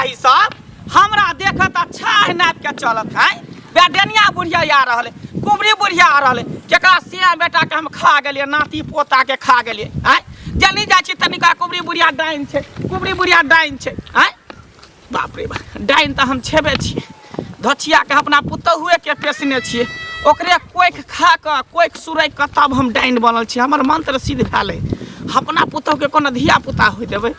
चाही सब हमरा देखत अच्छा है नाप के चलत है बेडनिया बुढ़िया आ रहल कुबरी बुढ़िया आ रहल केकरा सिया बेटा के हम खा गेलिए नाती पोता के खा गेलिए हैं जल्दी जाइ छी तनिका कुबरी बुढ़िया डाइन छे कुबरी बुढ़िया डाइन छे हैं बाप रे बाप डाइन त हम छेबे छी धछिया के अपना पुतहुए के पेशने छिए ओकरे कोइख खा के कोइख सुरई के तब हम डाइन बनल छी हमर मंत्र सिद्ध भेलै अपना पुतहु के कोनो धिया पुता हो देबै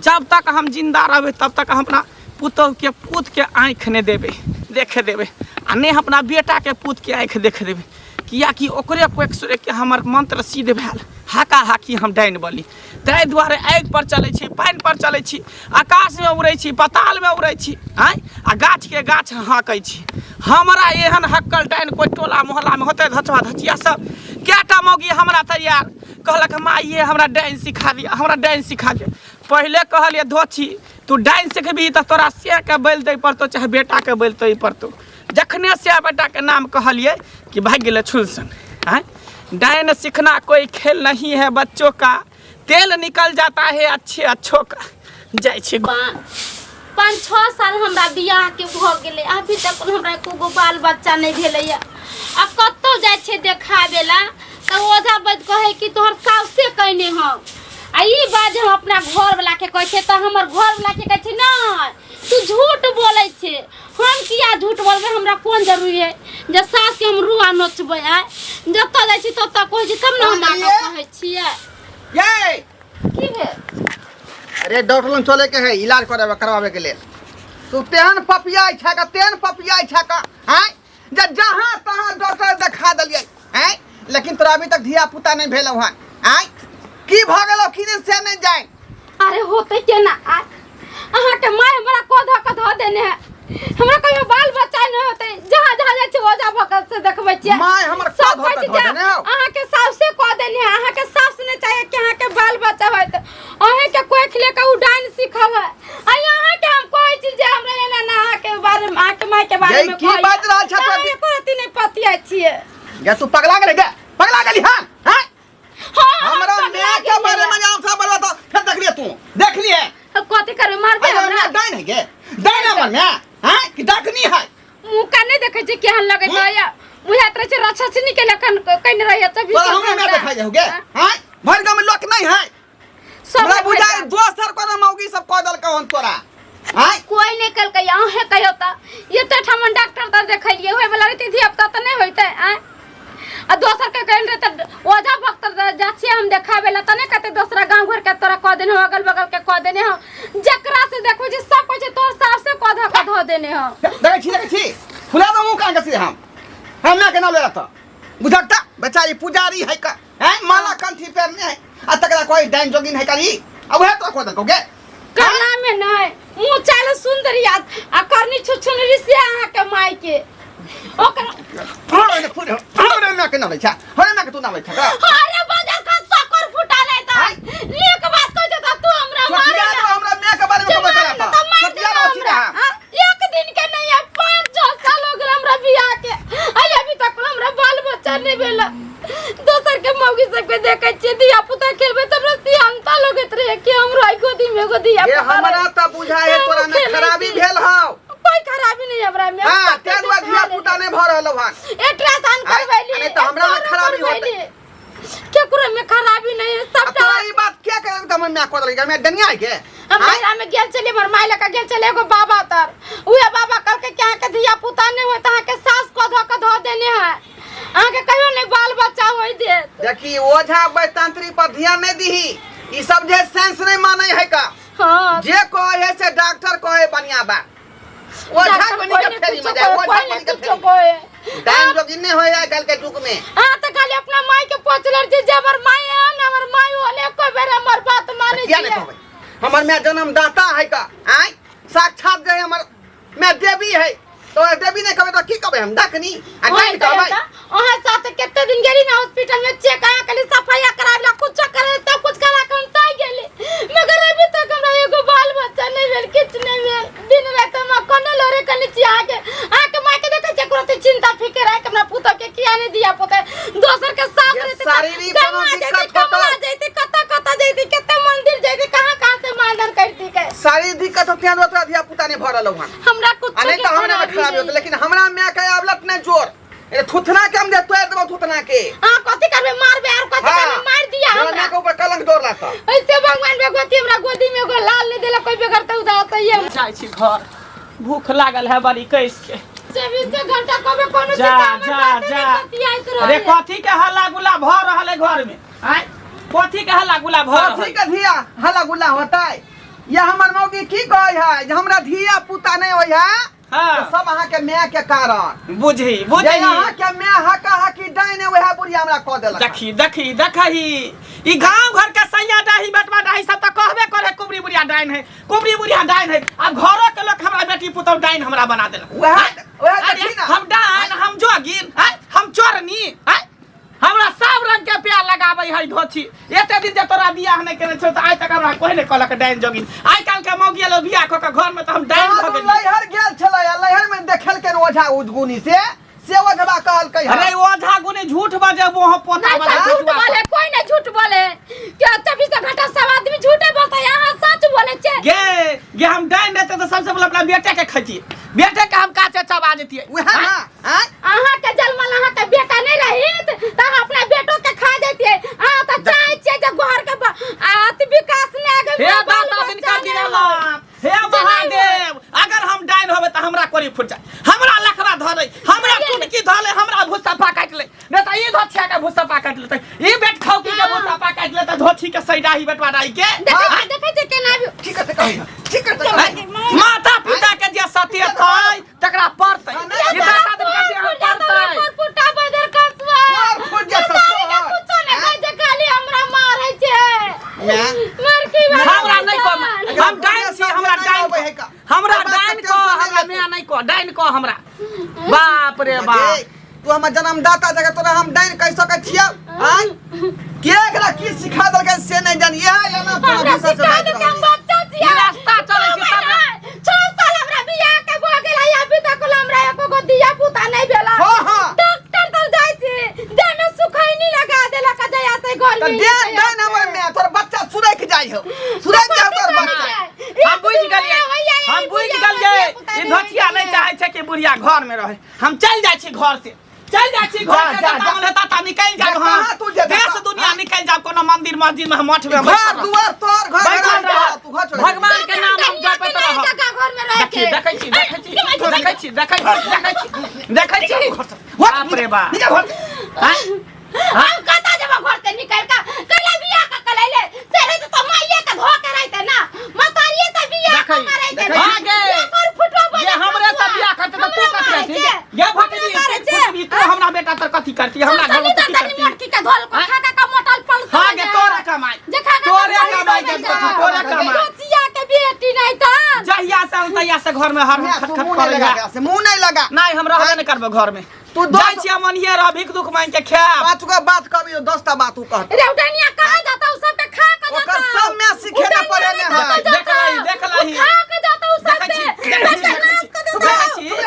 जब तक हम जिंदा रहबै तब तक अपना पुतहु के पूत के आँख नहीं देबै देखे देबै आ नहीं अपना बेटा के पूत के आँख देखे देबै कियाकि ओकरे कोइख सुरई के हमर मंत्र सिद्ध भेल हाका हाकी हम डाइन बनी ताहि दुआरे आगि पर चलै छी पानि पर चलै छी आकाश में उड़ै छी पाताल में उड़ै छी आँ आ गाछ के गाछ हाँकै छी हमरा एहन हक्कल डाइन कोई टोला मोहल्ला में होते धचवा धचिया सब केटा मौगी हमरा तैयार कहलक माइये हमरा डाइन सिखा दिया हमरा डाइन सिखा दिया पहले कहलिए धोची तू डाइन सिखबी तो तोरा से के बैल दे पड़तो चाहे बेटा के बैल दे पड़तो जखने से बेटा के नाम कहलिए कि भाग गेले छुलसन हैं डाइन सीखना कोई खेल नहीं है बच्चों का तेल निकल जाता है अच्छे अच्छों का जाय छी 5-6 साल हमरा बियाह के भ गेले अभी तक हमरा एको बाल बच्चा नहीं भेलैया आ कत्तो जाय छे देखाबेला त ओझा बज कहे कि तोहर सास से कहने हम आ ई बात हम अपना घर वाला के कहे छे त हमर घर वाला के कहे छे नहीं तू झूठ बोले छे हम किया झूठ बोलबे हमरा कोन जरूरी है जे सास के हम रुआ नोचबे आ जत जाय छी तत कहे छी तब न हमरा कहे छिए ये की भे अरे डॉक्टर लंग चले के है इलाज करवावे के लिए तू तेहन पपिया छका तेहन पपिया छका हैं जे जहां तहां डॉक्टर दिखा दलिए हैं लेकिन तोरा अभी तक धिया पुता नहीं भेल हन हैं की भ गेलो किने से नहीं जाए अरे होते केना अहाँ के माय हमरा कध देने है हमरा कहियो बाल बच्चा न होते जहां जहां जाय छै ओजा भगत से देखबै छियै माय हमर कध देने हो अहाँ के सास से कह देने है अहाँ के सास ने चाहिए कि अहाँ के बाल बच्चा होत अहे के कोई खले के उडाइन सिखल है आ अहाँ के हम कहै छी जे हमरा एना ना अहाँ के बारे में अहाँ के माय के बारे में की बात रहल छ तोरा कोती नहीं पतिया छियै गे तू पगला गेले गे पगला गेली हां हैं हमरा माय के बारे में आम सब बता फिर देख लिए तू देख लिए कथि करे मार दे हमरा डाइन है गे डाइन हमर में हैं कि डकनी है मुंह का नहीं देखे छै केहन लगे दया मुहे तरह से रछछनी के लखन कइन रहिए तभी तो हमरा में देखाई होगे हैं भर गांव में लोक नहीं है हमरा बुझाई दोसर कोनो मौगी सब कह दल कहन तोरा हैं कोई नहीं कल के अहे कहियो त ये त ठमन डॉक्टर त देखलिए होय वाला रहती धिया पुता त नहीं होइते हैं आ दोसर के कहन रे त ओझा भक्तर जाछी हम देखाबेला त नहीं कहते दूसरा गांव घर के तोरा कह देने अगल बगल के कह देने हम जकरा से देखो जे सब कुछ तोर सास से कह देने हम देख छी फुला दो मुंह कांगे से हम ना के नाम लेता बुझकता बेचारी पुजारी है का हैं माला कंठी पहनने है आ तकरा कोई डाइन जोगिन है करी अब है तो को देखोगे करना में नहीं मुंह चाल सुंदर याद आ करनी छुछुनरी से अहाँ के माई के ओकर अरे फुल अरे ना के ना बैठा अरे ना के तू ना बैठा अरे बाजार का सकर फुटा ले त एक बात कह दे तू हमरा मारे हमरा मैं के बारे में बता सतिया रहा एक दिन के नहीं है 5-6 साल हो गए हमरा बियाह के अभी तक हमरा बाल बच्चा नहीं भेला दोसर के मौगी सब के देखे छी दिया पुता खेलबे त रसी अंता लगत रहे कि हमरा गोदी में गोदी ये हमरा त बुझाए तोरा में खराबी भेल हौ कोई खराबी नहीं हमरा में हां ते दुआ धिया पुता नहीं भ रहल हन अल्ट्रासाउंड करवैली नहीं त हमरा में खराबी होते केकरो में खराबी नहीं है सब तोरा ई बात के करे त मन में को दल मैं दनिया है के हमरा में गेल चले हमर माय लका गेल चले एगो बाबा तर उहे बाबा कल के क्या के धिया पुता नहीं होत अहाँ के सास को धो देने है अहाँ के कहियो नहीं बाल बच्चा होई दे देखी ओझा बैतंत्री पर ध्यान नहीं दीही ई सब जे सेंस नहीं माने है का हां जे कहे से डॉक्टर कहे बढ़िया बा ओझा बनी के फेरी में जाए ओझा बनी के फेरी डाइन जोगिन नहीं होय आइ काल के युग में हां त खाली अपना माय के पोचलर जे हमर माय है न हमर माय होले कोई बेर हमर बात माने क्या नहीं कहबै हमर में जन्मदाता है का आइ साक्षात जे हमर में देवी है तो देवी नहीं कहबै तो की कहबै हम डकनी आ नहीं कहबै ओहा साथ केते दिन गेली ना हॉस्पिटल में चेक आया कली सफाई करावला कुछ करे सब कुछ करा के हम ताई गेली मगर अभी तक हमरा एगो बाल बच्चा नहीं भेल किछ नहीं भेल दिन रात हम कोने लोरे कनी छी आके माय के देखे छै कोनो चिंता फिकर है कि हमरा पुतो के किया नहीं दिया पुतो दोसर के साथ रहते शारीरिक कोनो दिक्कत कता जैते कता जैते केते मंदिर जैते कहां से मानन करती के शारीरिक कथी कथो तेन ओतरा धिया पुता ने भरल हन हमरा कुछ नहीं तो हमरा में खराब होत लेकिन हमरा में के आवलत ने जोर ए थुथना के हम दे तोय देबो थुथना के हां कथी करबे मारबे और कथी करबे मार दिया हमरा के ऊपर कलंक डोर लाता ऐसे भगवान भगवती हमरा गोदी में एगो लाल नहीं देला कोई बेगर त उदा त ये जाय छी घर भूख लागल है बड़ी कैस के 24 घंटा कबे कोनो जा चीज जा जा अरे कथी के हल्ला गुला भ रहल है घर में हैं कथी के हल्ला गुला भ रहल कथी के धिया हल्ला गुल्ला होतै ये हमर मौगी की कहै है जे हमरा धिया पुता नहीं होय है हां तो सब अहाँ के माय के कारण बुझी जे अहाँ के माय हका हकी डाइन वह बुढ़िया हमरा कह देलक देखही ई गांव घर के सैया डाही बेटवा डाही सब त कहबे करे कुबरी बुढ़िया डाइन है कुबरी बुढ़िया डाइन है अब घरो के लोग हमरा बेटी पुतौ डाइन हमरा बना देलक वह देखी ना हम डाइन हम जोगिन हैं हम चोरनी हैं हमरा सब रंग के प्यार लगाबै है धोछी एते दिन जे तोरा बियाह नहीं केने छ त आइ तक हमरा कोई नहीं कहलक डाइन जोगिन आइ काल के मौगी लो बियाह क के घर में त हम डाइन भ गेली लहर गेल छलै लहर में देखल के ओझा उजगुनी से ओझबा कहल कहि अरे ओझा गुनी झूठ बजे मोह पोता वाला झूठ बोले कोई नहीं झूठ बोले क्या 24 घंटा सब आदमी झूठे बोलता यहां सच बोले छे गे हम डाइन देते तो सबसे पहले अपना बेटे के खती बेटे के हम काचे चबा देती वह हां अहाँ के जन्मल अहाँ के बेटा नहीं रहित त अपना बेटो के खा देती हां त चाहे छे जे घर के आत विकास ने आगे हे दाता दिन का दिला हे महादेव अगर हम डाइन होबे त हमरा कोरी फुट जाय हमरा लखरा धरै हमरा टुनकी धले हमरा भुस्सा काट ले नहीं त ई धोछिया के भुस्सा काट लेतै ई बेट खौकी के भुस्सा काट लेतै धोछी के सैडाही बेटवा डाई के देखे जे केना ठीक है माता पिता के जे सत्य छै तकरा पड़तै ई दाता दिन का दिला पड़तै पुटा बदर कसवा और फुट जाता कुछ नहीं कह जे खाली हमरा मारै छे मर की हमरा नहीं को हम डाइन छी हमरा डाइन को हमरा मैं नहीं को डाइन को हमरा बाप रे बाप तू हमर जन्मदाता जगह तोरा हम डाइन कह सकै छियै हां के एकरा की सिखा देलकै से नहीं जानिए या ना तोरा विषय से बात कर हम बच्चा छियै रास्ता चलै छी तब 6 साल हमरा बियाह के भ गेल है अभी तक हमरा एको गो दिया पुता नहीं भेला हां डॉक्टर तर जाय छी देह में सुखैनी लगा देला का जया से घर त में डाइन हमर में तोर बच्चा सुरैक जाय हो सुरैक जाय तोर बच्चा हम बुझ गेलिए ई धोछिया नहीं चाहे छै कि बुढ़िया घर में रहे हम चल जाय छी घर से चल जाय छी घर से काम लेता ता निकल जा हां देश दुनिया निकल जा कोनो मंदिर मस्जिद में मठ में घर दुआर तोर घर तू भगवान के नाम हम जपत रह घर में रह के देखै छी बाप रे बाप हम कता जब घर से निकल का कले बियाह का कले तेरे तो माईए का धो के रहते ना मतारिए से बियाह का रहते भागे फुटवा ये हमरे से बियाह करते तो तू कत रहती ये भटनी तू हमरा बेटा तर कथी करती हमरा घर में कथी करती लड़की का धोल को खा का मोटल पल हां गे तोरा कमाई तोरे कमाई रोटिया के बेटी नहीं था जहिया से तहिया से घर में हर खटखट करेगा से मुंह नहीं लगा नहीं हम रहबे नहीं करबे घर में तू जाय छी मनिए रह भिक दुख मांग के खा पांच गो बात कभी 10टा बात तू कह रेउटनिया कहा जाता उ सब के खा के जाता ओकर सब में सीखे न पड़े ने है देख लही खा के जाता उ सब के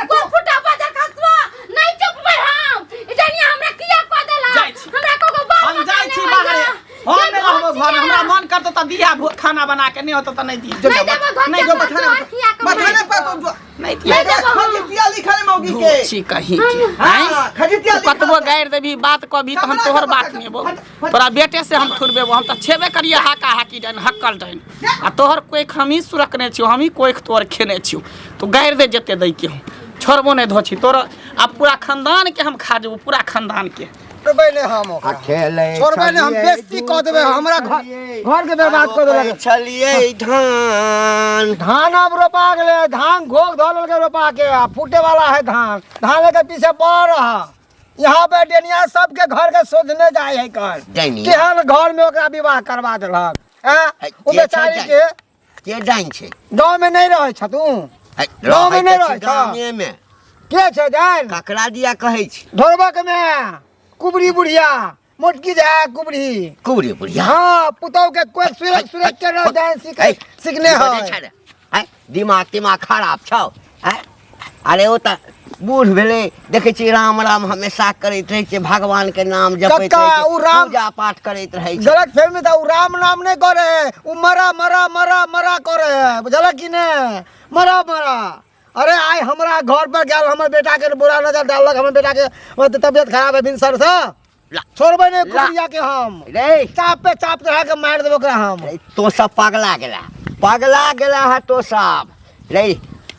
को फुटा बाजार खसवा नहीं चुप भाई हम इतनिया हमरा किया को देला हमरा को बात हम जाय छी बाहर हम नहीं रहबो घर में हमरा मन करतो त दिया खाना बना के नहीं होतो त नहीं दी नहीं जो बठाने पर तो नहीं खजितिया लिखल मौगी के छी कहीं के हां खजितिया कतबो गायर देबी बात कभी त हम तोहर बात नहीं बोल तोरा बेटे से हम थुरबेबो हम त छेबे करिए हाका हाकी डाइन हक्कल डाइन आ तोहर कोई खमी सुरकने छियो हम ही कोई तोहर खेने छियो तो गायर दे जते दै के हम छोड़बो नहीं धोछी तोरा अब पूरा खानदान के हम खा जेबो पूरा खानदान के तो पहले हम अकेले छोड़बे ने हम बेइज्जती क देबे हमरा घर के बर्बाद कर देबे चलिए धान अब रोपा गेले धान घोग धोल के रोपा के फूटे वाला है धान के पीछे बढ़ रहा यहाँ पे डेनिया सबके घर के शोधने जाए है कर केहन घर में ओकरा विवाह करवा देलक ओ बेचारी के डाइन छे गांव में नहीं रहे छ तू गांव में नहीं रहे छ गांव में के छ जान ककरा दिया कहै छी ढोरबक में कुबरी बुढ़िया मोटकी जा कुबरी बुढ़िया हां पुतौ के कोई सुरत के न डांस सीखने है दिमाग खराब छौ अरे ओ त बूढ़ भेले देखे छी राम राम हमेशा करैत रहे छै, भगवान के नाम जपैत कक्का, रहे उ छै, राम- पूजा पाठ करैत रहे छै। गलत फहमी था, उ राम नाम नहीं करे है, उ मरा मरा मरा मरा करे है, बुझल कि ने? मरा मरा। अरे आइ हमरा घर पर गया, हमर बेटा के बुरा नजर डालक, हमर बेटा के तबियत खराब है भिनसर से, ला, छोड़बे नहीं ला। कुड़िया के हम रे चाप पे चाप चढ़ा के मार देबो ओकरा हम। रे, तो सब पगला गेला है तो सब। रे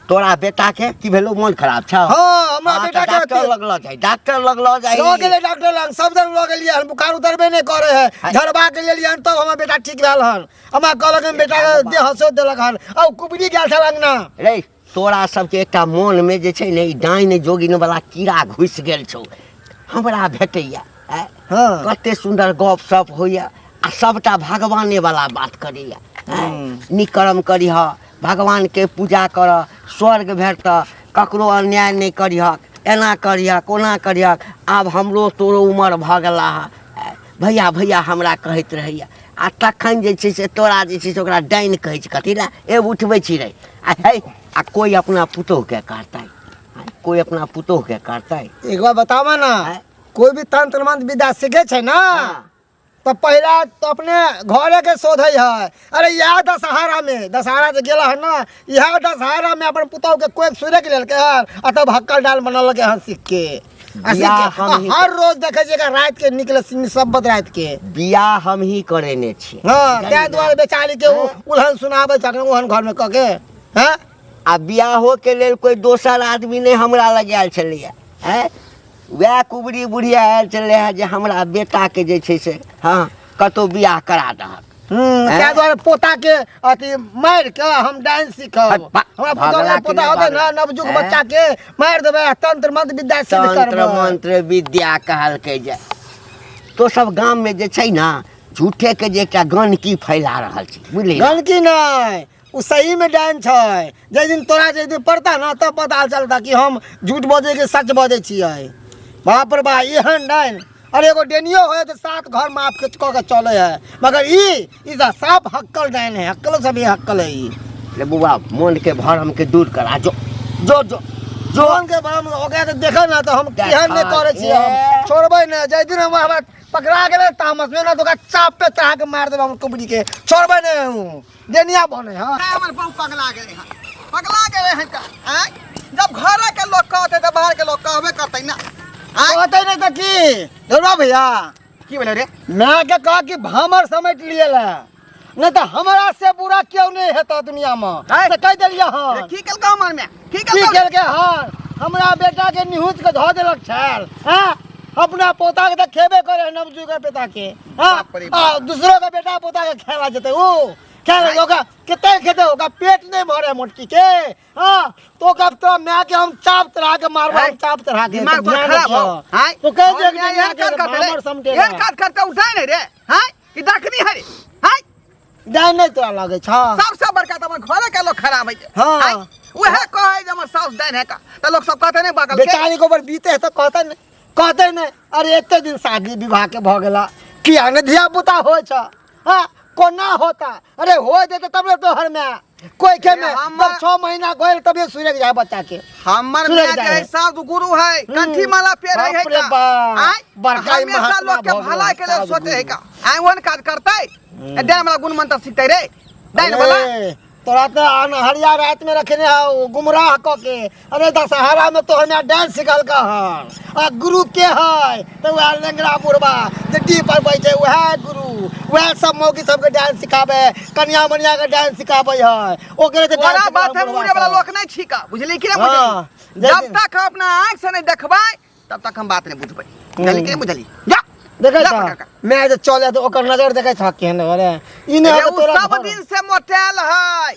तोरा बेटा के की भेलो, मन खराब छ? हाँ, हमरा हाँ, बेटा तो के डॉक्टर लगलो जाय, डॉक्टर लगलो जाय। लो गेले डॉक्टर लंग, सब दिन लो गेलिए हन, बुखार उतरबे नहीं करे है, हाय। झड़बा के लेलिए हन, तब हमर बेटा ठीक भेल हन। हमरा कहलक हम बेटा के देह हंसो देलक हन, औ कुबड़ी गेल छ अंगना। रे तोरा सबके एकटा मन में जे छै ने ई डाइन जोगिन वाला कीड़ा घुस गेल छौ, हमरा भेटैया। हाँ। कते सुंदर गप सप होइया आ सबटा भगवाने वाला बात करैया। नीक कर्म करीह, भगवान के पूजा कर, स्वर्ग भेट, ककरो अन्याय नहीं करीह, एना करीह कोना करीह। आब हमरो तोरो उमर भऽ गेला है, भैया भैया हमरा कहैत रहैया। आ तखन जे छै से तोरा जे छै से ओकरा डाइन कहै छै, कथी ला ए उठबै छी रे। आ हे आ कोई अपना पुतोह के करतै, कोई अपना पुतोह के करतै। एक बार बतावा ना, हैं? कोई भी तंत्र मंत्र विद्या सीखे छै ना, हाँ। तो पहला तो अपने घरे के शोधे है। अरे यह दशहरा में, दशहरा से गेला है ना, यह दशहरा में अपन पुतोह के कोई सूर्य के लेल के हन, आ तब हक्कल डाल बनल के हन सीख के। आ सीख बियाह के, हम ही- हर रोज देखे छियै रात के निकले सब रात के। बियाह हम ही करेने छी। हाँ, त्या द्वारे बेचारी के उल्हन सुनाबे छकन ओहन घर में कह के। हैं? आ बियाहो के लेल कोई दोसर आदमी नहीं हमरा लग आयल छलैया। हैं? वह कुबरी बुढ़िया आयल छलै है जे हमरा बेटा के जे छै से हाँ कतौ बियाह करा दहक। त्या द्वारे पोता के अथी मार के हम डांस सीखब। बा- हमरा भगला के पोता नहीं होते ना, बागला। नवजुग हैं? बच्चा के मार देबे, तंत्र मंत्र विद्या सिद्ध तंत्र करबे। मंत्र विद्या कहलकै जे तो सब गाम में जे छै ना झूठे के जे एकटा गंदगी फैला रहल छै, बुझलियै? गंदगी नहीं, उ सही में डांस है। जे दिन तोरा जे दिन पड़ता ना तब पता चलता कि हम झूठ बोझे के सच बोझे छियै। बाप रे बा एहन डांस। अरे एगो डेनियो है तो 7 घर माफ के कह के चले है, मगर ई साफ हक्कल डांस है, हक्कल से भी हक्कल है। ई रे बुआ मन के भरम के दूर करा जो जो जो जो जोन के बरम ओकरा के देखे ना तो हम केहन नहीं करे छियै, हम ए। छोड़बे ना। जै दिन हम हमरा पकड़ा गेले तामस में ना तो ओकरा चाप पे चढ़ा के मार देबे हम कुबड़ी के, छोड़बे नहीं हूं। डेनिया बने हां। हमर बहु पगला गेले हैं, पगला गेले हैं का? हैं? जब घरे के लोग कहते तो बाहर के लोग कहबे करते ना। हैं? कहते नहीं तो की धुरवा भैया, की बोले रे? मैं के कहा कि भामर समेट लिए ला, नहीं तो हमरा से बुरा क्यों नहीं है तो दुनिया में। है? से कह दिलिया हां रे, की कल हमर में? की की कल? खेल के हां हमरा बेटा के निहुच के धो देलक छैल। हैं? अपना पोता के तो खेबे करे नवजू के पिता के। हां बाप रे बाप। आ दूसरों के बेटा पोता के खेला जते वो खेल होगा कितने खेते होगा, पेट नहीं भरे मोटकी के। हां तो कब तो मैं के हम चाप चढ़ा के मारबा, हम चाप चढ़ा के दिमाग तो पर ध्यान खराब रखियो। हो। हैं? तो कह और दे मैं यार काट काट रे। भामर समझेगा यार काट काट के उठाए नहीं रे। हैं? कि दखनी है रे? हैं? डाइन नहीं तोरा लागे छ। सबसे बड़का तो हमर घरे के लोग खराब है। हाँ। हैं? उहे कहे जे हमर साउस डाइन है का, तो लोग सब कहते नहीं पागल के। बेचारी को ऊपर बीते है तो कहते नहीं। अरे इतने दिन शादी विवाह के भ गेला, किया ने धिया पुता हो छ। हां कोना होता, अरे हो देते तब ने तोहर में कोई के में हमर- 6 महीना गइल तबे सूरज जाए बच्चा के। हमर सूरज मियां जाए। के साथ गुरु है, कंठी माला पेर है बाप रे का। बाप। हैं? बड़का ही हमेशा महात्मा लोग के भगवान भला के लिए साधु सोचे है गुरु। का। हैं वन काज करते, डाइन वाला गुण मंत्र सीखते रे। डाइन वाला अरे, तोरा तो अनहरिया रात में रखने है गुमराह क के। अरे दशहरा में तो हमें डांस सिखल का हन। आ गुरु के है तो वह लंगड़ा बुढ़वा जड्डी पर बैठे वह गुरु, वह सब मौकी सबके डांस सिखावे, कन्या मनिया के डांस सिखावे है। ओकरे से तोरा डांस बात है बुढ़वा मुझे वाला सब। लोग नहीं छीका, बुझली कि ना हाँ, बुझली? जब तक हम अपना आंख से नहीं देखबाई तब तक हम बात नहीं बुझबै। बुझली कि नहीं बुझली? जा देखे जा था पकड़ के। मैं जो चले तो ओकर नजर देखे था केहन अरे इने अरे तो उ तोरा सब घर- दिन से मोटेल है।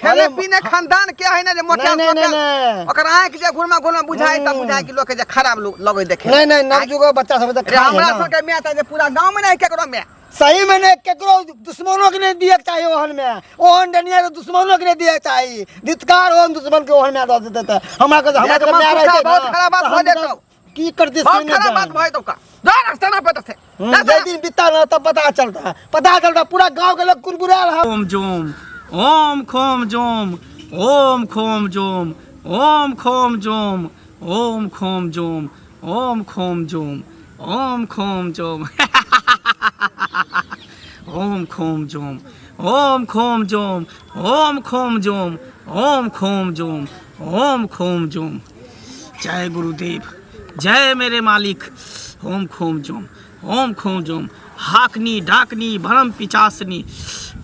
खेले अरे, पीने खानदान के है ना जे मोटेल नहीं, नहीं, सोटेल। नहीं। ओकर आंख जे घुरमा घुरमा बुझाई तब बुझाई कि लोग के जे खराब लगे देखे। नहीं नहीं नवजुगो बच्चा सब तो अरे खाए है हमरा ना। सब के मियां त जे पूरा गांव में नहीं केकरो में। सही में नहीं केकरो दुश्मनों के नहीं दिए के चाहिए ओहन में, ओहन डनिया के दुश्मनों के नहीं दिए के चाहिए। धिक्कार ओहन दुश्मन के ओहन में दे देते थे। हमरा के एक में मन रहते बहुत खराब बात हो जेतौ। की करते बहुत खराब बात भई तो का। जा रास्ता ना पता से। जे दिन बीता ना तब पता चलता पूरा गांव के लोग कुरकुराल है। ओम जोम ओम खोम जोम ओम खोम जोम ओम खोम जोम ओम खोम जोम ओम खोम जोम ओम खोम जोम ओम खोम जोम ओम खोम जोम ओम खोम जोम ओम खोम जोम ओम खोम जोम। जय गुरुदेव, जय मेरे मालिक। ओम खोम जोम ओम खोम जोम, हाकनी डाकनी भरम पिचासनी।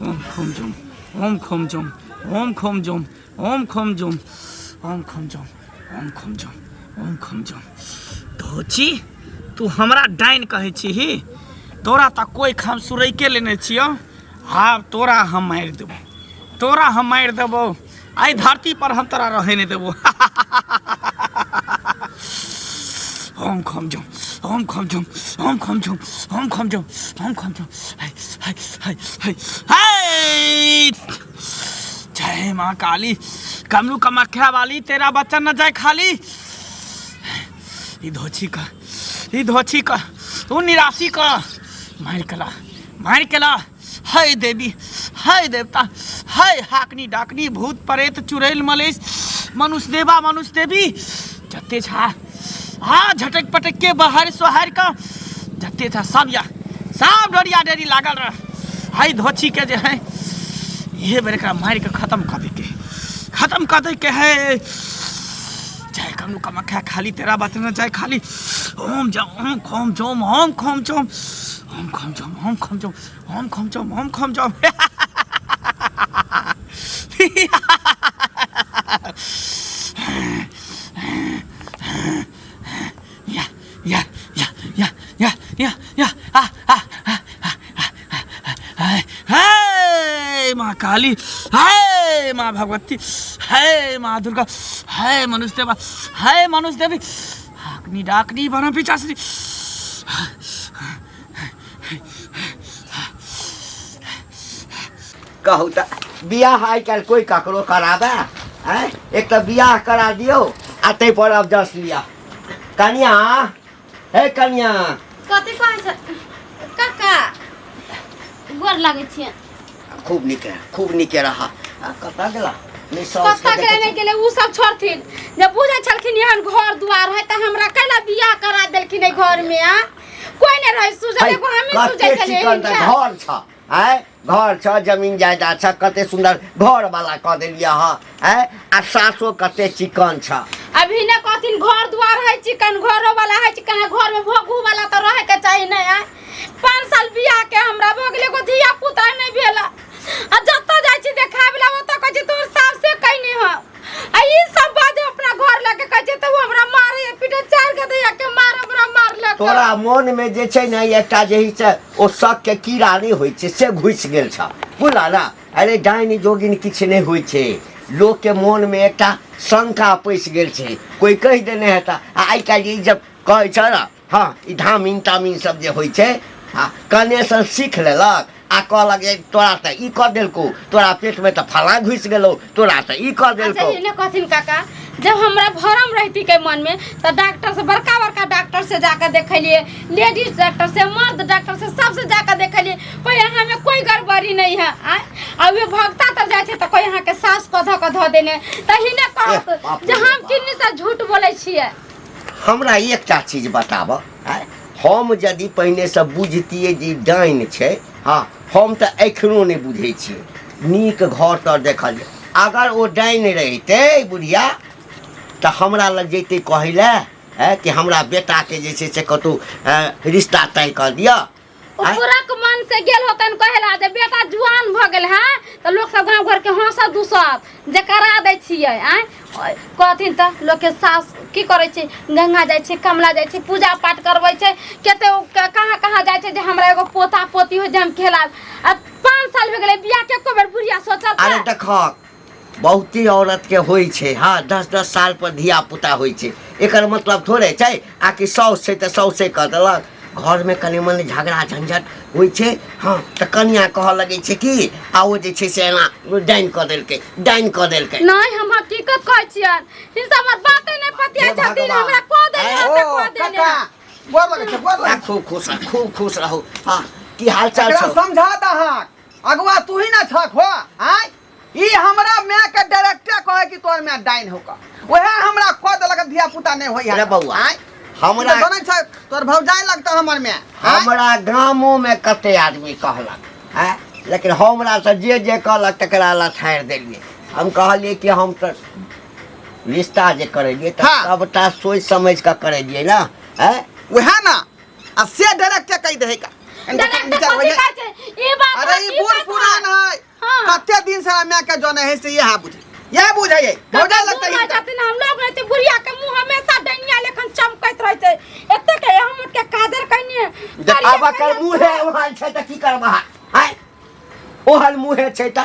ओम खोम जोम ओम खोम जोम ओम खोम जोम ओम खोम जोम ओम खोम जोम ओम खोम जोम ओम खोम जोम। धोची तू हमरा डाइन कहै छी ही? तोरा तऽ कोई खाम सुरैके लेने छियो। आब तोरा हम मारि देबो, तोरा हम मारि देबो। आई धरती पर हम तोरा रहे नहीं देबो। ओम खोम जोम ओम खोम जोम ओम खोम जोम ओम खोम जोम ओम खोम जोम। हाय हाय हाय हाय हाय। जय माँ काली, कमलू कमाख्या वाली, तेरा बच्चा न जाए खाली। ई धोची का तू निराशी का मार केला। हाय देवी, हाय देवता, हाय हाकनी डाकनी भूत प्रेत चुड़ैल मलेश मनुष्य देवा मनुष्य देवी जते छा हाँ झटक पटक के बाहर सोहर का जते था सब डरिया डरी लागल रह। हाय धोची के जे है ये बेरका मार के खत्म कर दे के है। जय कमलू कमाख्या खाली, तेरा बात न जाए खाली। ओम खोम जोम ओम खोम जोम ओम खोम जोम ओम खोम जोम ओम खोम जोम ओम खोम जोम। माँ काली, हाय माँ भगवती, हाय माँ दुर्गा, हाय मनुष्य देवा, हाय मनुष्य देवी, हाकनी डाकनी बना पिचासनी। कहू तो बियाह आई काल कोई ककरो कराबे हैं? एक तो बियाह करा दियो आ तै पर अब 10 लिया। कन्या, हे कन्या, कथी कहै छ काका? गोर लागै छियै। खूब नीक रहा। कता गेला? कत्ता के लिए उ सब छोड़थिन। जब बुझै छलखिन एहन घर दुआर है त हमरा कैला बियाह करा देलखिन ए घर में। आ कोई नहीं रहे सुझे एगो हमें सुझै छले। घर छ है, घर छ, जमीन जायदाद छ, कते सुंदर घर वाला क देलिया ह है। आ सासो कते चिकन छ। अभी ने कहथिन घर दुआर है चिकन, घरो वाला है चिकन, घर में भोगू वाला तो रहे के चाहिए नहीं। आ 5 साल बियाह के हमरा भोगले को धिया पुता नहीं भेला। आ जत्ता जाय छी देखाबला ओता कहै छी तोर सास से कहनी ह। आ ई सब बात अपना घर लेके कहै छी त हमरा मारे पीटे 4 के दैया के मार हमरा मार ले। तोरा मन में जे छै ने एकटा जेही से ओ शक के कीड़ा नहीं होय छै से घुस गेल छ। बुझला ना? अरे डाइन जोगिन किछ नहीं होय छै। लोग के मन में एकटा शंका पैस गेल छै। कोई कह देने हेता। आई काल ई जब कहै छ ना, हां ई धामीन तामीन सब जे होय छै, हां कने से सीख लेलक आ कहलक तोरा त ई कर देलको, तोरा पेट में त फला घुस गेलो, तोरा त ई कर देलको। अच्छा इने कहथिन काका, जब हमरा भरम रहती के मन में त डॉक्टर से बड़का डॉक्टर से जाकर देखलिए, लेडीज डॉक्टर से, मर्द डॉक्टर से, सबसे जाकर देखलिए। कोई यहाँ में कोई गड़बड़ी नहीं है। अब वे भगता तर जाए थे तो कोई यहाँ के सास को धो देने तहिने कहत जे हम किन्नी से झूठ बोले छिए। हमरा एकटा चीज बताब, हम यदि पहिने से बुझतिए जे डाइन छै, हाँ हम तो एखनो नहीं बुझे छिए। नीक घर तर देखल जाए, अगर वो डाइन रहते बुढ़िया तो हमरा लग जैते कहले कि हमरा बेटा के जैसे से कतौ रिश्ता तय कर दिया। पूरा के मन से गेल होतन कहला जे बेटा जुआन भ गेल है तो लोग सब गांव घर के हंसा दूसत जे करा दै छिए। कहथिन त लोग के सास की करे छै, गंगा जाय छै, कमला जाय छै, पूजा पाठ करबै छै, केते कहां जाय छै जे हमरा एगो पोता पोती हो जे हम खेला। अब 5 साल हो गेले बियाह के एको बेर बुढ़िया सोचत। अरे देख बहुती औरत के होई छै, हाँ 10-10 साल पर धिया पुता होई छै। एकर मतलब थोड़े छै आकि साउस छै त साउसे कर देलक। घर में कनी मनी झगड़ा झंझट होई छै, हाँ त कन्या कह लगे छै कि आ ओ जे छै से एना डाइन क देलकै नहीं। हम हकीकत कहै छियन, इ सब बाते नहीं पतिया छथिन हमरा को देले त को देले। गोर लगे छै, गोर लगे। खूब खुश रहो। हाँ की हाल चाल एकरा छ? समझा दहक अगवा तू ही ना छक हो। ई हमरा मैं के डायरेक्टर कहे कि तोर मैं डाइन होका। ओहे हमरा खो देलक धिया पुता नहीं होई अरे बउआ, हमरा हमरा छै तोर भौजाई लगता हमर में हमरा गामो में कते आदमी कहलक हैं, लेकिन हमरा से जे कहलक तकरा ला छाड़ देलिए। हम कहलिए कि हम तो रिश्ता जे करेलिए तो सबटा सोच समझ के करेलिए ना, हैं ओहे ना आ से डायरेक्ट कह दे का अरे ई बूढ़ पुरान है कते दिन से मैं के जोने है से यह बुझाइए भौजाई लगता है जाते ना हम लोग रहते बुढ़िया के मुंह हमेशा डनिया लेखन चमकत रहते एते के हम के कादर कइने जब आबा कर मुंह है वहां छै त की करबा हैं, ओहल मुंह है छै त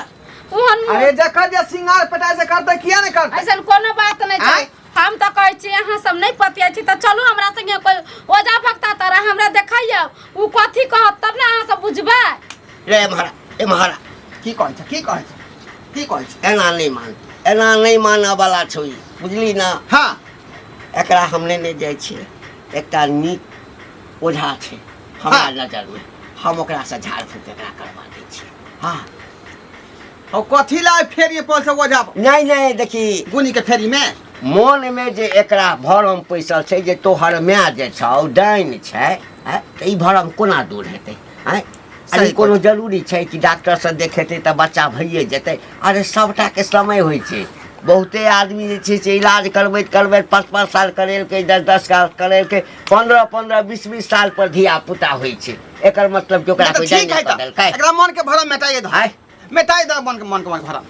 अरे जखन जे सिंगार पटाई से करते किया नहीं करते ऐसा कोनो बात नहीं छै। हम तो कहै छी अहाँ सब नहीं पतिया छी त चलू हमरा संगे कोई ओजा भक्ता तारा हमरा देखाइया उ कथि कहत तब ना अहाँ सब बुझबै। रे महारा की कहै छै एना नहीं माना वाला छोई, बुझली ना। हां एकरा हमने नहीं जाय छी, एकटा नीक ओझा छै हमरा नजर में, हम ओकरा से झाड़ फूक एकरा करवा दै छी। हां और कथि ला फेरी पर से ओझा नहीं देखी गुनी के फेरी में मन में जे एकरा भरम पैसल छै जे तोहर माय जे छौ डाइन छै, ई भरम कोना दूर हेतै हैं। अरे कोनो जरूरी छै कि डॉक्टर से देखेतै त बच्चा भइए जेतै। अरे सबटा के समय होइ छै, बहुते आदमी जे छै से इलाज करबैत 5 साल करेलकै, 10 साल करेलकै, 15 20 साल पर धिया पुता होइ छै। एकर मतलब कि ओकरा कोई डाइन पकड़लकै। एकरा मन के भरम मिटाइए दो, मिटाइ दो मन के भरम।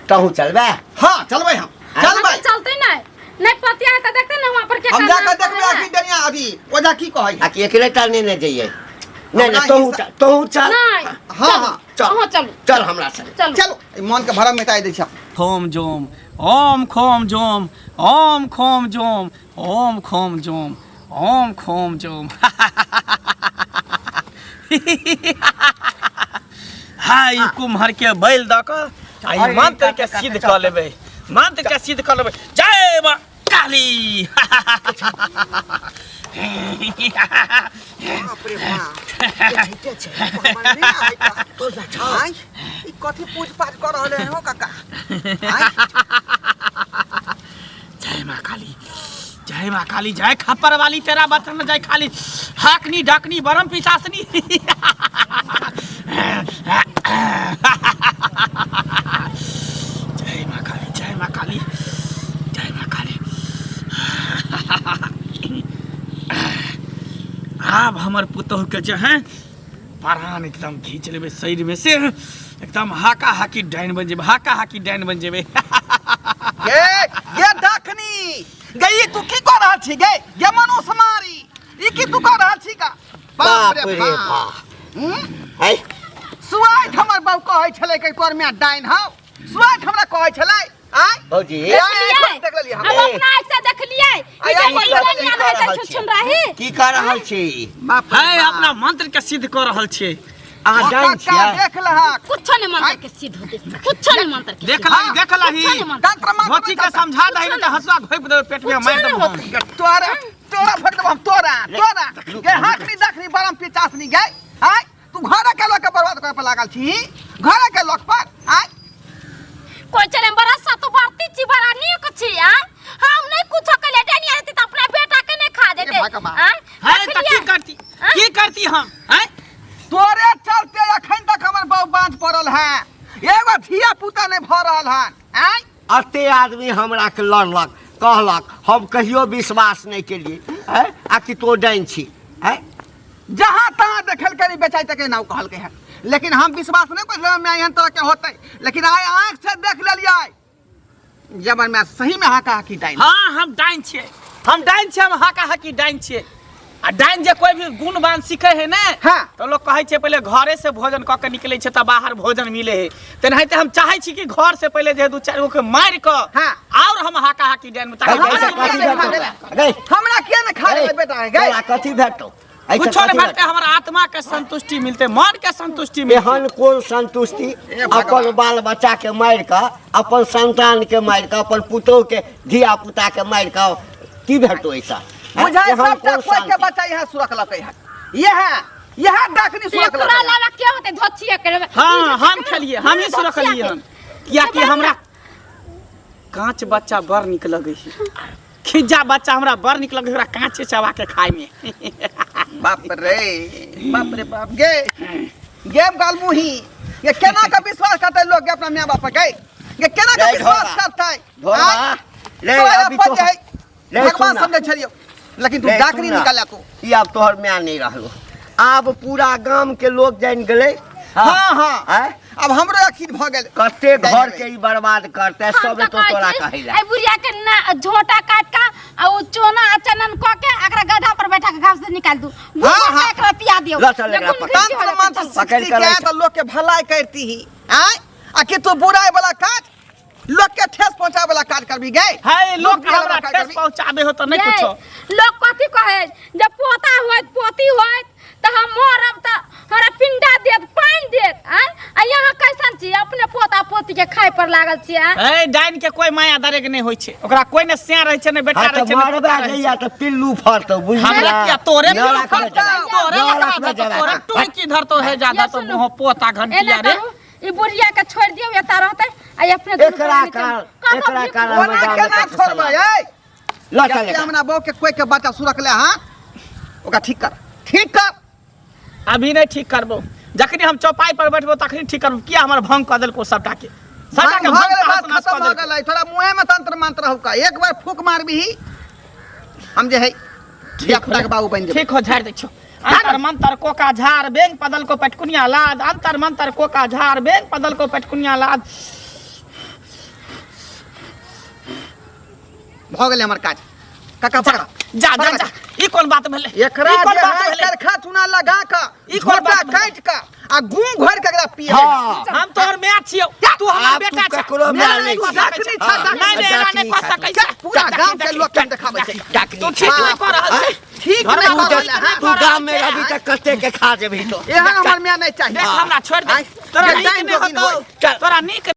तहु चलबे? हां चलबै हम चलबै। चलते नहीं पतिया है त देखते ना वहां पर के हम जाके देखबै आखी डनिया अभी ओझा की कहै आ कि अकेले टालने नहीं जाइए। नहीं तहु चल। हां चल हमरा संग चलो मन के भरम मिटाइ दै छी। खोम जोम ओम खोम जोम ओम खोम जोम ओम खोम जोम ओम खोम जोम हाय कुम्हर के बैल द क आई मंत्र के सिद्ध क लेबै, मंत्र के सिद्ध क लेबै। जय मां काली बाप रे बाप ठीक छै तो जाई ई कथि पूछ पाछ कर रहले हो काका। जय मां काली जय खप्पर वाली तेरा बचन जय खाली हाकनी डाकनी बरम पिचासनी जय मां काली जय मां काली जय मां काली। अब हमर पुतोह के जो है प्राण एकदम खींच लेबे शरीर में से, एकदम हाका हाकी डाइन बन जेबे, हाका हाकी डाइन बन जेबे। ये डाकनी गई तू की कर रहल छी गे ये मनुष मारी ई की तू कर रहल छी का। बाप रे बाप है सुआत हमर बाबू कहै छलै कि तोर में डाइन हौ, सुआत हमरा कहै छलै। आय भौजी देख लेलिए हम अब अपना आँख से देख लिए ई जे कोई नहीं रहै छै छुन रही की कर रहल छी। है अपना मंत्र के सिद्ध कर रहल छी। अहाँ डाइन छी देख लहा कुछ नहीं मंत्र के सिद्ध होते, कुछ नहीं मंत्र के देख लही मोची के समझा दही न त हसुआ घोप दे पेट में मार दे। तोरा फट दब हम तोरा गे हाकनी देखनी बरम पिचासनी गे। आय तू घर के लोग के बर्बाद करे पर लागल छी, घर के लोग पर। आय कोई चले बड़ा सा तो बढ़ती छी बड़ा नीक छी। हम नहीं कुछ कले डनिया रहती त अपना बेटा के नहीं खा देते। है त की करती हम हैं। तोरे चलते अखन तक हमर बाऊ बांध पड़ल है, एगो धिया पुता नहीं भ रहल है। आय अते आदमी हमरा के लड़लक कहलक, हम कहियो विश्वास नहीं केलिए है आकि तो डाइन छी है। जहां तहां देखल करी बेचाई तक नाउ कहल के है, लेकिन हम विश्वास नहीं कर में एहन तरह के होते। लेकिन आय आंख से देख लेलिए जब मैं सही में हाका हाकी डाइन। हां हम डाइन छिए, हम हाका हाकी डाइन छिए। आ डाइन जे कोई भी गुणवान सीखे है ना तो लोग कहे छे पहले घरे से भोजन क के निकले छे त बाहर भोजन मिले है। तेनाहिते हम चाहे छी कि घर से पहले जे 2-4 गो के मार क और हम हाका हाकी डाइन में हमरा किया न खा ले बेटा गे कथि भेटो कुछ नहीं भेटते। हमारा आत्मा के संतुष्टि मिलते, मन के संतुष्टि मिलते। एहन कोन संतुष्टि अपन बाल बच्चा के मार के, अपन संतान के मार के, अपन पुतोह के धिया पुता के मार के की भेटो ऐसा। बुझाय सबटा कोई के बच्चा यहां सुरक लकै है, यह डाकनी सुरक लकै। तोरा लाला के होते धोछिया के। हां हम खेलिए, हम ही सुरक लिए हम किया कि हमरा कांच बच्चा बड़ निक लगे है खिज्जा बच्चा हमरा बड़ निक लगे ओकरा कांचे चबा के खाए में बाप रे बाप गे गेम गाल मुही ये केना का विश्वास करते लोग के अपना माँ बाप के ये केना का विश्वास करते रे अभी तो भगवान समझे छलियो लेकिन तू डाकरी निकाला तू ई अब तोहर म्या नहीं रहलो अब पूरा गांव के लोग जान गेले हां अब हमरो आखिर भ गेल कते घर के ई बर्बाद करते सब तो तोरा कहिला आई बुढ़िया के ना झोटा काट का आ वो चोना अचनन क के एकरा गधा पर बैठा के घास से निकाल दू हां एकरा पिया दियो तंत्र मंत्र पकड़ के तो लोग के भलाई करती ही हैं आ कि तू बुराई वाला काज लोग के ठेस पहुंचावे वाला काज करबी गए है लोग हमरा ठेस पहुंचाबे हो तो नहीं कुछो लोग कथि कहे जब पोता होत पोती होत त हम मरब त हमरा पिंडा देत पानी देत आ यहाँ कैसन छी अपने पोता पोती के खाए पर लागल छी ए डाइन के कोई माया दरे के नहीं होय छे ओकरा कोई ने सिया रहे छे ने बेटा रहे छे मारबा गैया त पिल्लू फरतो बुझी हमरा क्या तोरे तोरे टूई की धर तो है ज्यादा तो मुंह पोता घंटिया रे ई बुढ़िया के छोड़ दियो एता रहते आ अपने एकरा काल ओना केना छोड़बे ए लटा ले हमरा बहू के कोई के बच्चा सुरख ले हां ओका ठीक कर अभी नहीं ठीक करबो जखनी हम चौपाई पर बैठबो तखनी ठीक करबो किया हमर भंग क देल को सबटा के बात खत्म हो गेलै थोड़ा मुंह में तंत्र मंत्र हो का एक बार फूक मारबी हम जे है ठीक बाबू बन जे ठीक हो झाड़ दे छो अंतर मंतर कोका झाड़ बेंग पदल को पटकुनिया लाद अंतर मंतर कोका झाड़ बेंग पदल को पटकुनिया लाद भ गेलै हमर काज काका पकड़ा जा जा जा ई कोन बात भेले एकरा जे है करखा चुना लगा का ई कोटा काट का आ गूं घोर के एकरा पिए हम तोर मैच छियो तू हमर बेटा छ ककरो मैच नहीं नहीं नहीं कह सकै छ पूरा गांव के लोग के देखाबै छै तू ठीक नहीं कर रहल छै ठीक नहीं कर रहल है तू गांव में अभी तक कते के खा जेबी तो एहन हमर मियां नहीं चाहिए देख हमरा छोड़ दे तोरा नीक नहीं होतो तोरा नीक